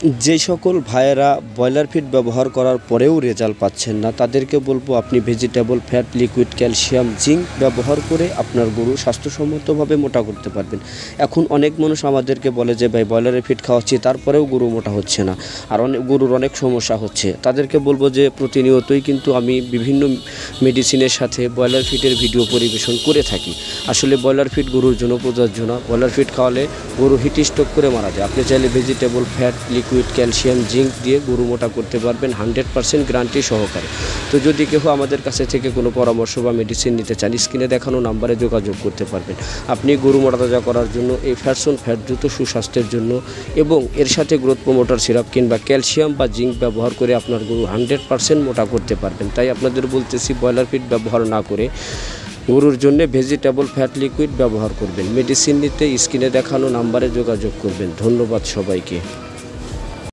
যে সকল ভাইয়েরা ব্রয়লার ফিড ব্যবহার করার পরেও রেজাল্ট পাচ্ছেন না, তাদেরকে বলবো আপনি vegetable fat, liquid calcium, zinc ব্যবহার করে আপনার গরু স্বাস্থ্যসম্মতভাবে মোটা করতে পারবেন। এখন অনেক মানুষ আমাদেরকে বলে যে ভাই ব্রয়লারের ফিড খাওয়াচ্ছি তারপরেও গরু মোটা হচ্ছে না, আর গরুর অনেক সমস্যা হচ্ছে। তাদেরকে বলবো যে প্রতিনিয়তই কিন্তু আমি বিভিন্ন মেডিসিনের সাথে ব্রয়লার ফিডের ভিডিও পরিবেশন করে থাকি। আসলে ব্রয়লার ফিড গরুর জন্য প্রযোজ্য না। ব্রয়লার ফিড খাওয়ালে গরু হিট স্ট্রোক করে মারা যায়। আপনি চাইলে vegetable fat, liquid calcium, zinc দিয়ে গরু মোটা করতে পারবেন 100% গ্যারান্টি সহকারে। তো যদি কেউ আমাদের কাছে থেকে কোনো পরামর্শ বা মেডিসিন নিতে চান, স্ক্রিনে দেখানো নাম্বারে যোগাযোগ করতে পারবেন। আপনি গরু মোটা তাজা করার জন্য এই ফ্যাটসন ফ্যাট দ্রুত সুস্বাস্থ্যের জন্য এবং এর সাথে গ্রোথ প্রমোটার সিরাপ কিংবা ক্যালসিয়াম বা জিঙ্ক ব্যবহার করে আপনার গরু 100% মোটা করতে পারবেন। তাই আপনাদের বলতেছি ব্রয়লার ফিড ব্যবহার না করে গরুর জন্য ভেজিটেবল ফ্যাট লিকুইড ব্যবহার করবেন। মেডিসিন নিতে স্ক্রিনে দেখানো নাম্বারে যোগাযোগ করবেন। ধন্যবাদ সবাইকে।